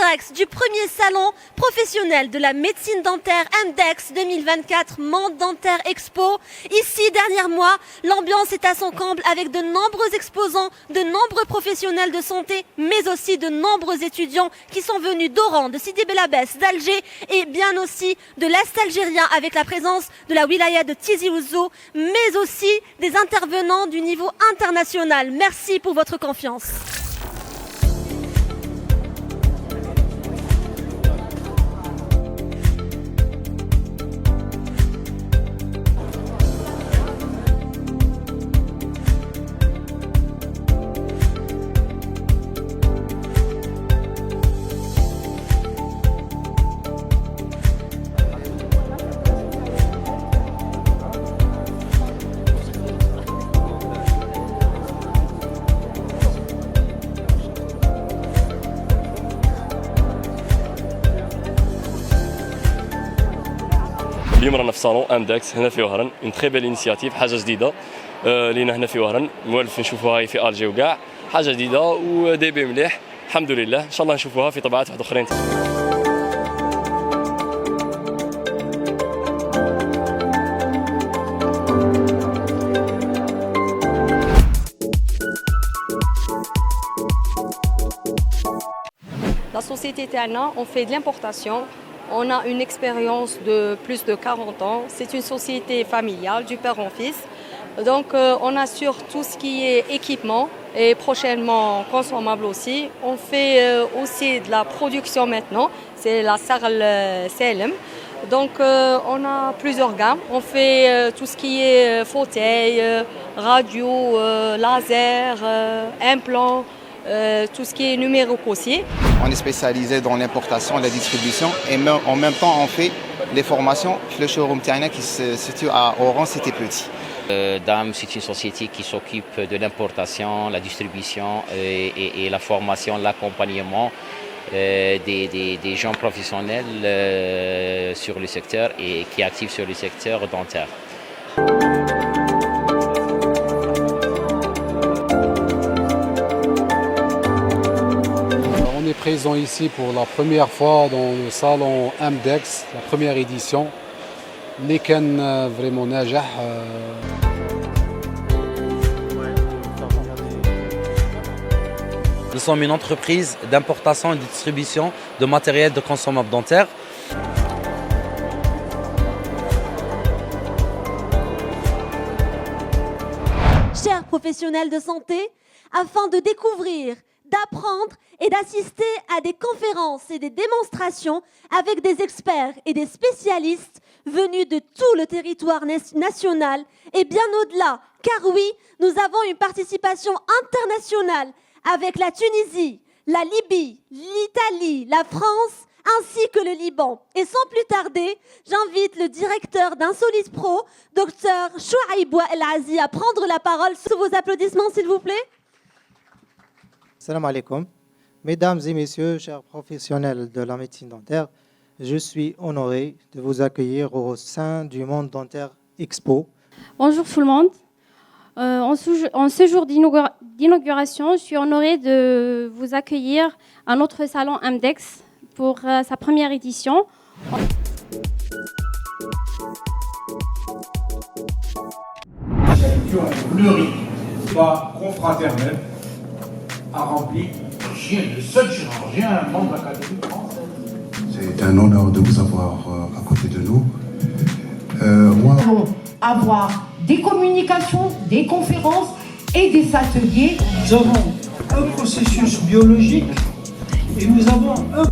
direct du premier salon professionnel de la médecine dentaire MDEX 2024 Monde Dentaire Expo. Ici, dernier mois, l'ambiance est à son comble avec de nombreux exposants, de nombreux professionnels de santé, mais aussi de nombreux étudiants qui sont venus d'Oran, de Sidi Bel Abbès, d'Alger et bien aussi de l'Est algérien avec la présence de la wilaya de Tizi Ouzou, mais aussi des intervenants du niveau international. Merci pour votre confiance. اليوم رانا في صالون امدكس هنا في وهران اون تري بيل انيشيتيف حاجه جديده لينا هنا في وهران موالف نشوفوها في الجي وكاع حاجه جديده وديبي مليح الحمد لله ان شاء الله نشوفوها في طبعات واحد اخرين. La société Terna, on fait de l'importation. On a une expérience de plus de 40 ans. C'est une société familiale du père en fils. Donc on assure tout ce qui est équipement et prochainement consommable aussi. On fait aussi de la production maintenant. C'est la Sarl CLM. Donc on a plusieurs gammes. On fait tout ce qui est fauteuil, radio, laser, implant. Tout ce qui est numérique aussi. On est spécialisé dans l'importation et la distribution et en même temps on fait les formations. Le showroom Tiana qui se situe à Oran, c'était petit. DAM, c'est une société qui s'occupe de l'importation, la distribution et la formation, l'accompagnement des gens professionnels sur le secteur et qui actifs sur le secteur dentaire. On est présent ici pour la première fois dans le salon MDEX, la première édition. اللي كان vraiment ناجح. Nous sommes une entreprise d'importation et de distribution de matériel de consommable dentaire. Chers professionnels de santé, afin de découvrir, d'apprendre et d'assister à des conférences et des démonstrations avec des experts et des spécialistes venus de tout le territoire national et bien au-delà, car oui, nous avons une participation internationale avec la Tunisie, la Libye, l'Italie, la France ainsi que le Liban. Et sans plus tarder, j'invite le directeur d'Insolis Pro, Dr Chouaïb El Azi, à prendre la parole. Sous vos applaudissements, s'il vous plaît. Salam alaikum. Mesdames et messieurs, chers professionnels de la médecine dentaire, je suis honoré de vous accueillir au sein du Monde Dentaire Expo. Bonjour tout le monde. En ce jour d'inauguration, je suis honorée de vous accueillir à notre salon MDEX pour sa première édition. Une lyrique, pas confraternelle, a rempli le seul chirurgien membre de l'Académie française. C'est un honneur de vous avoir à côté de nous. Nous allons avoir des communications, des conférences et des ateliers. Nous avons un processus biologique et nous avons un...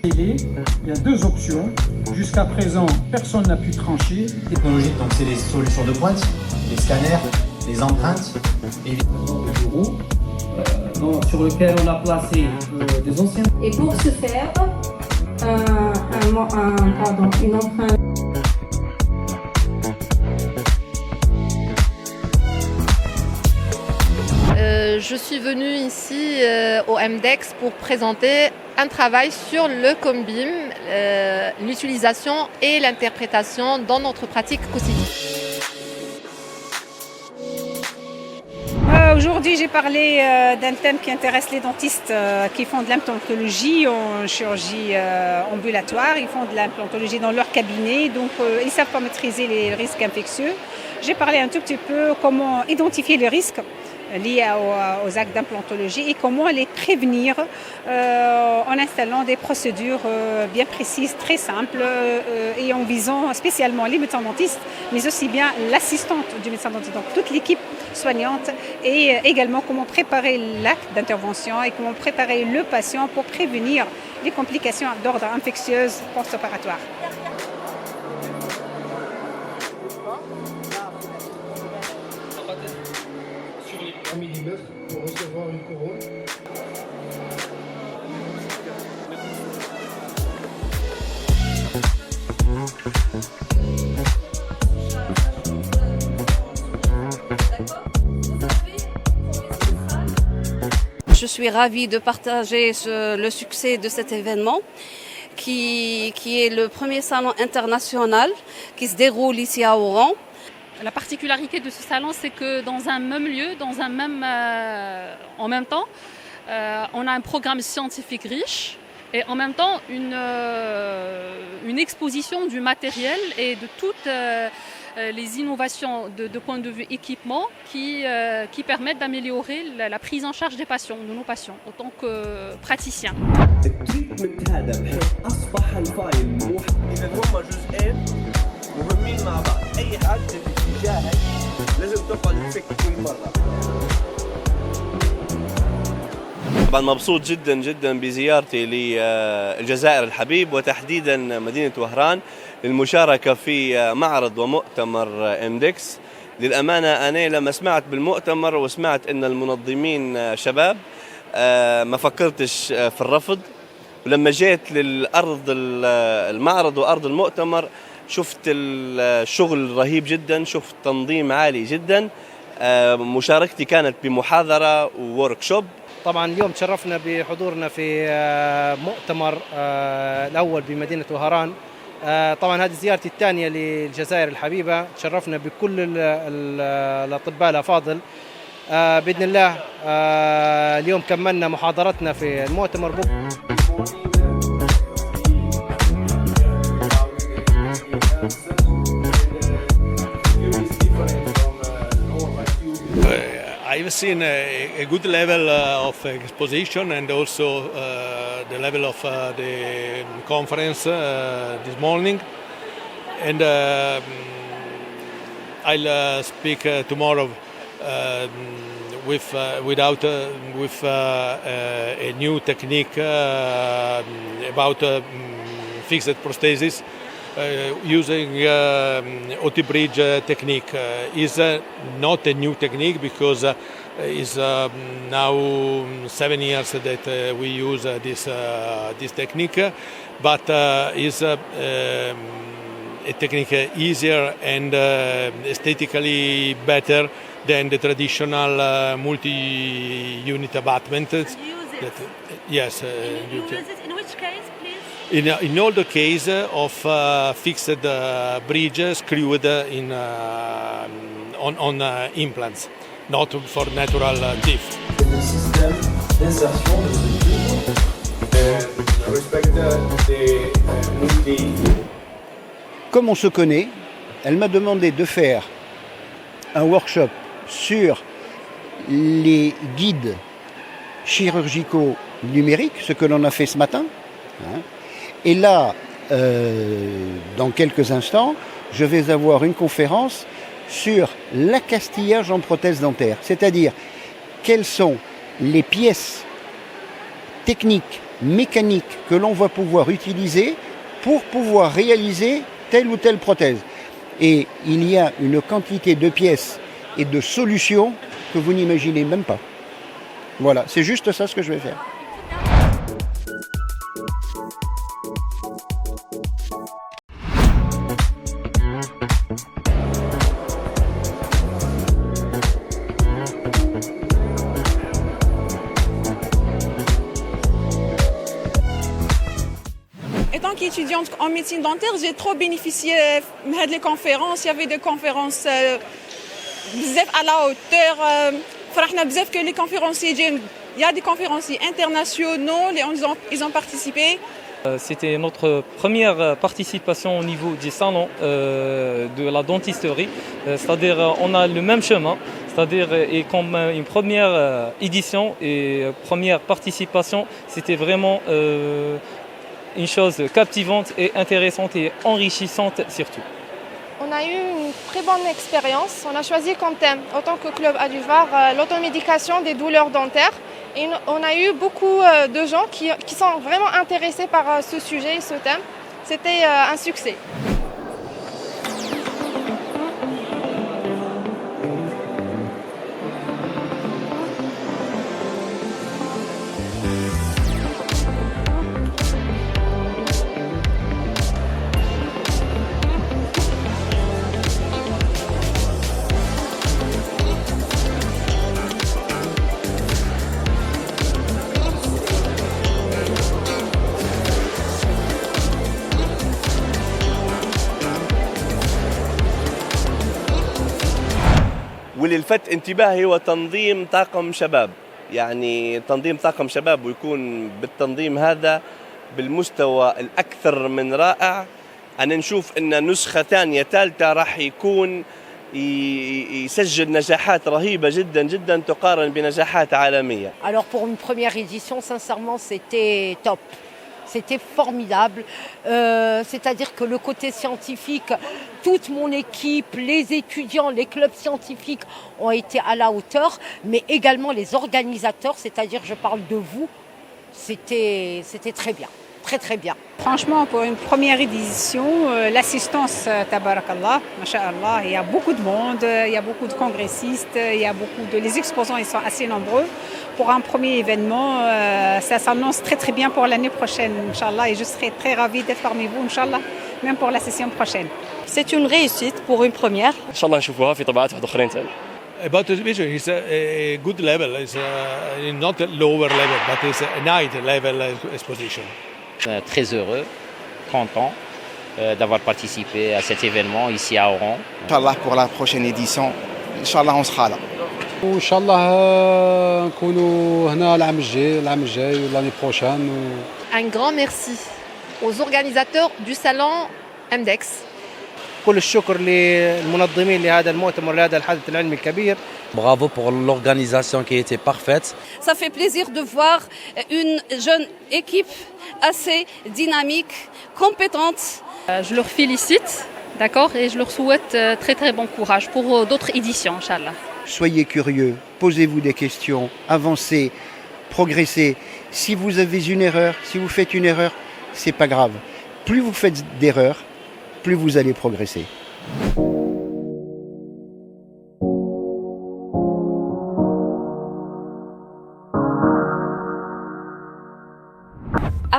Il y a deux options. Jusqu'à présent, personne n'a pu trancher. Technologique, donc c'est les solutions de pointe, les scanners, les empreintes et les bureaux sur lequel on a placé des anciens. Et pour ce faire, une empreinte. Je suis venue ici au MDEX pour présenter un travail sur le combim, l'utilisation et l'interprétation dans notre pratique quotidienne. Aujourd'hui, j'ai parlé d'un thème qui intéresse les dentistes qui font de l'implantologie en chirurgie ambulatoire. Ils font de l'implantologie dans leur cabinet, donc ils ne savent pas maîtriser les risques infectieux. J'ai parlé un tout petit peu comment identifier les risques liés aux actes d'implantologie et comment les prévenir en installant des procédures bien précises, très simples et en visant spécialement les médecins dentistes, mais aussi bien l'assistante du médecin dentiste, donc toute l'équipe soignante, et également comment préparer l'acte d'intervention et comment préparer le patient pour prévenir les complications d'ordre infectieux post-opératoire. Pour recevoir une couronne. Je suis ravie de partager le succès de cet événement qui est le premier salon international qui se déroule ici à Oran. La particularité de ce salon, c'est que dans un même lieu, en même temps, on a un programme scientifique riche et en même temps une exposition du matériel et de toutes les innovations de point de vue équipement qui permettent d'améliorer la prise en charge des patients, de nos patients, en tant que praticiens. مهمين مع بعض اي حد بيجاهد لازم تقعد تفك كل مره. طبعا مبسوط جدا جدا بزيارتي للجزائر الحبيب وتحديدا مدينه وهران للمشاركه في معرض ومؤتمر امدكس. للامانه انا لما سمعت بالمؤتمر وسمعت ان المنظمين شباب ما فكرتش في الرفض، ولما جيت للارض المعرض وارض المؤتمر شفت الشغل رهيب جدا، شفت تنظيم عالي جدا. مشاركتي كانت بمحاضرة ووركشوب. طبعا اليوم تشرفنا بحضورنا في مؤتمر الأول بمدينة وهران. طبعا هذه زيارتي الثانية للجزائر الحبيبة، تشرفنا بكل الأطباء الأفاضل. بإذن الله اليوم كملنا محاضرتنا في المؤتمر. I've seen a good level of exposition and also the level of the conference this morning. And I'll speak tomorrow with a new technique about fixed prosthesis. Using OT-bridge technique is not a new technique because it's now 7 years that we use this technique, but is a technique easier and aesthetically better than the traditional multi-unit abutment. Yes. You use it in which case, please? In all the case of fixed bridge screwed on implants, not for natural teeth. Le système d'insertion de ce tube respecte des multi. Comme on se connaît, elle m'a demandé de faire un workshop sur les guides chirurgicaux numériques, ce que l'on a fait ce matin. Et là, dans quelques instants, je vais avoir une conférence sur l'accastillage en prothèse dentaire, c'est-à-dire quelles sont les pièces techniques, mécaniques que l'on va pouvoir utiliser pour pouvoir réaliser telle ou telle prothèse. Et il y a une quantité de pièces et de solutions que vous n'imaginez même pas. Voilà, c'est juste ça ce que je vais faire. En tant qu'étudiante en médecine dentaire, j'ai trop bénéficié des conférences. Il y avait des conférences à la hauteur. فرحنا بزاف que les conférenciers جايين. Il y a des conférenciers internationaux, ils ont participé. C'était notre première participation au niveau du salon de la dentisterie, c'est-à-dire on a le même chemin, c'est-à-dire et comme une première édition et première participation, c'était vraiment une chose captivante et intéressante et enrichissante surtout. On a eu une très bonne expérience. On a choisi comme thème, en tant que club Aduvar, l'automédication des douleurs dentaires. Et on a eu beaucoup de gens qui sont vraiment intéressés par ce sujet et ce thème. C'était un succès. واللي لفت انتباهي هو تنظيم طاقم شباب، يعني تنظيم طاقم شباب ويكون بالتنظيم هذا بالمستوى الأكثر من رائع. أنا نشوف أن نسخة ثانية ثالثة راح يكون يسجل نجاحات رهيبة جدا جدا تقارن بنجاحات عالمية. Alors pour une première édition, sincèrement, c'était top. C'était formidable, c'est-à-dire que le côté scientifique, toute mon équipe, les étudiants, les clubs scientifiques ont été à la hauteur, mais également les organisateurs, c'est-à-dire je parle de vous, c'était très bien, très très bien. Franchement, pour une première édition, l'assistance, tabarakallah, masha'Allah, il y a beaucoup de monde, il y a beaucoup de congressistes, il y a beaucoup de... Les exposants, ils sont assez nombreux. Pour un premier événement, ça s'annonce très très bien pour l'année prochaine, Inch'Allah, et je serai très ravie d'être parmi vous, Inch'Allah, même pour la session prochaine. C'est une réussite pour une première. Inch'Allah نشوفوها في طبعات واحدة أخرين ثاني. About the exhibition, it's a good level. It's not a lower level, but it's a high level exposition. Très heureux, content d'avoir participé à cet événement ici à Oran. Inch'Allah pour la prochaine édition, Inch'Allah on sera là. وان شاء الله نكونوا هنا العام الجاي واللاني بروشان. Un grand merci aux organisateurs du salon MDEX. كل الشكر للمنظمين لهذا المؤتمر لهذا الحدث العلمي الكبير. Bravo pour l'organisation qui était parfaite. Ça fait plaisir de voir une jeune équipe assez dynamique, compétente. Je leur félicite, d'accord, et je leur souhaite très très bon courage pour d'autres éditions, Inch'Allah. Soyez curieux, posez-vous des questions, avancez, progressez. Si vous avez une erreur, si vous faites une erreur, c'est pas grave. Plus vous faites d'erreurs, plus vous allez progresser.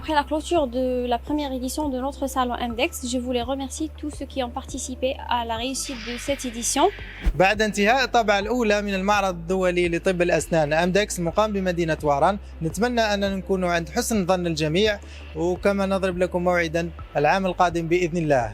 Après la clôture de la première édition de notre salon MDEX, je voulais remercier tous ceux qui ont participé à la réussite de cette édition. بعد انتهاء الطبعة الأولى من المعرض الدولي لطب الأسنان أمدكس المقام بمدينة وهران، نتمنى أن نكون عند حسن ظن الجميع، وكما نضرب لكم موعدا العام القادم بإذن الله.